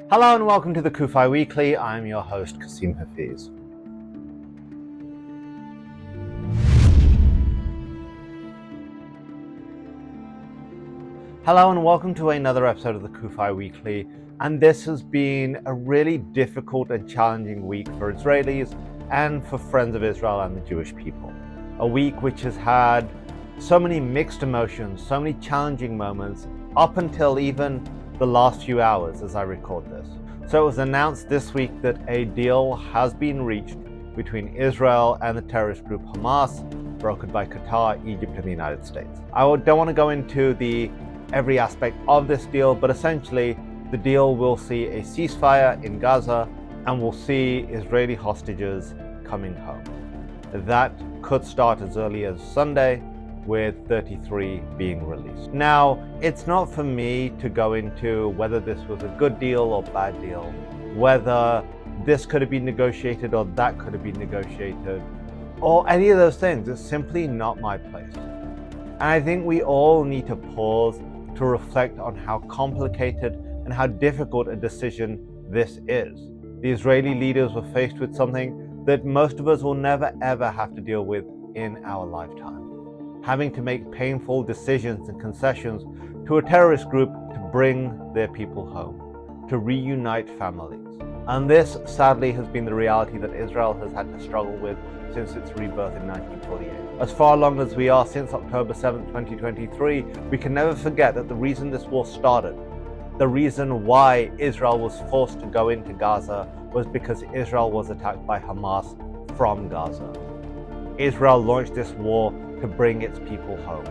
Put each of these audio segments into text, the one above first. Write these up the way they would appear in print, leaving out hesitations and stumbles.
Hello and welcome to the CUFI Weekly. I'm your host, Kasim. Hello and welcome to another episode of the CUFI Weekly. And this has been a really difficult and challenging week for Israelis and for friends of Israel and the Jewish people. A week which has had so many mixed emotions, so many challenging moments, up until even the last few hours as I record this. So it was announced this week that a deal has been reached between Israel and the terrorist group Hamas, brokered by Qatar, Egypt, and the United States. I don't want to go into every aspect of this deal, but essentially the deal will see a ceasefire in Gaza and will see Israeli hostages coming home. That could start as early as Sunday, with 33 being released. Now, it's not for me to go into whether this was a good deal or bad deal, whether this could have been negotiated or that could have been negotiated, or any of those things. It's simply not my place. And I think we all need to pause to reflect on how complicated and how difficult a decision this is. The Israeli leaders were faced with something that most of us will never ever have to deal with in our lifetime. Having to make painful decisions and concessions to a terrorist group to bring their people home, to reunite families. And this, sadly, has been the reality that Israel has had to struggle with since its rebirth in 1948. As far along as we are since October 7th, 2023, we can never forget that the reason this war started, the reason why Israel was forced to go into Gaza, was because Israel was attacked by Hamas from Gaza. Israel launched this war to bring its people home.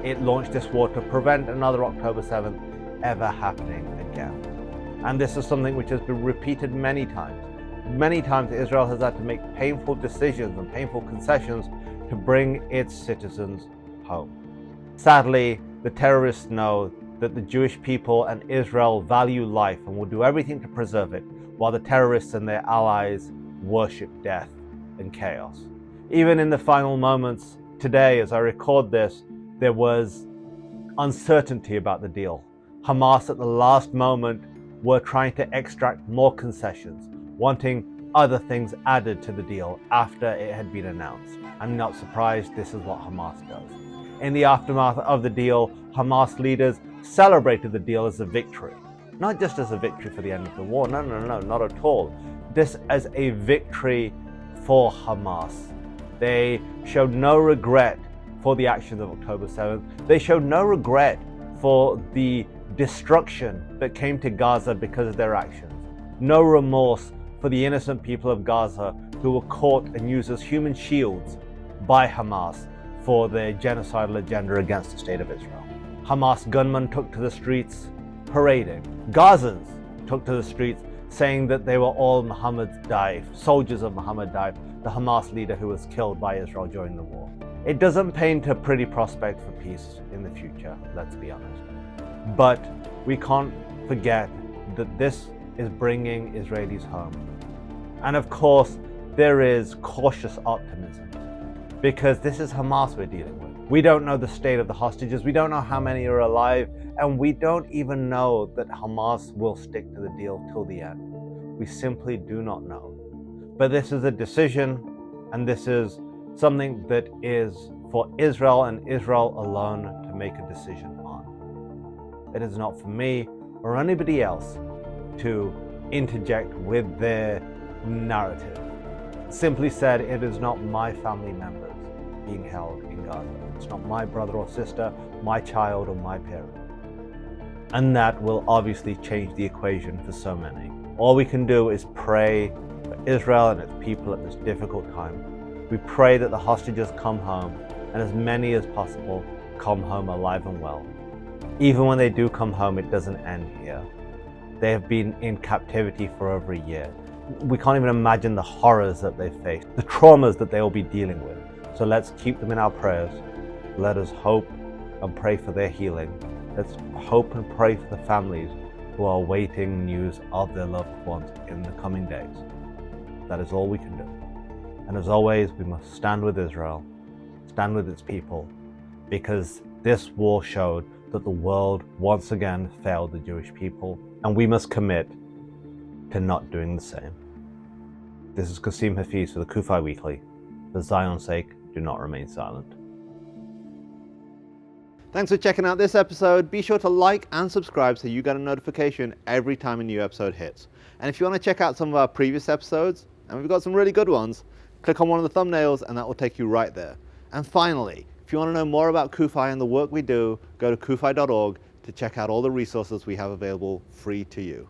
It launched this war to prevent another October 7th ever happening again. And this is something which has been repeated many times. Many times Israel has had to make painful decisions and painful concessions to bring its citizens home. Sadly, the terrorists know that the Jewish people and Israel value life and will do everything to preserve it, while the terrorists and their allies worship death and chaos. Even in the final moments today, as I record this, there was uncertainty about the deal. Hamas at the last moment were trying to extract more concessions, wanting other things added to the deal after it had been announced. I'm not surprised this is what Hamas does. In the aftermath of the deal, Hamas leaders celebrated the deal as a victory. Not just as a victory for the end of the war, no, not at all. This as a victory for Hamas. They showed no regret for the actions of October 7th. They showed no regret for the destruction that came to Gaza because of their actions. No remorse for the innocent people of Gaza who were caught and used as human shields by Hamas for their genocidal agenda against the state of Israel. Hamas gunmen took to the streets parading. Gazans took to the streets saying that they were all Muhammad's Daif, soldiers of Muhammad Daif, the Hamas leader who was killed by Israel during the war. It doesn't paint a pretty prospect for peace in the future, let's be honest. But we can't forget that this is bringing Israelis home. And of course, there is cautious optimism, because this is Hamas we're dealing with. We don't know the state of the hostages, we don't know how many are alive, and we don't even know that Hamas will stick to the deal till the end. We simply do not know. But this is a decision, and this is something that is for Israel and Israel alone to make a decision on. It is not for me or anybody else to interject with their narrative. Simply said, it is not my family members being held in Gaza. It's not my brother or sister, my child or my parent. And that will obviously change the equation for so many. All we can do is pray for Israel and its people at this difficult time. We pray that the hostages come home, and as many as possible come home alive and well. Even when they do come home, it doesn't end here. They have been in captivity for over a year. We can't even imagine the horrors that they face, the traumas that they will be dealing with. So let's keep them in our prayers. Let us hope and pray for their healing. Let's hope and pray for the families who are awaiting news of their loved ones in the coming days. That is all we can do. And as always, we must stand with Israel, stand with its people, because this war showed that the world once again failed the Jewish people and we must commit to not doing the same. This is Kasim for the CUFI Weekly. For Zion's sake, do not remain silent. Thanks for checking out this episode. Be sure to like and subscribe so you get a notification every time a new episode hits. And if you want to check out some of our previous episodes, and we've got some really good ones, click on one of the thumbnails and that will take you right there. And finally, if you want to know more about CUFI and the work we do, go to cufi.org to check out all the resources we have available free to you.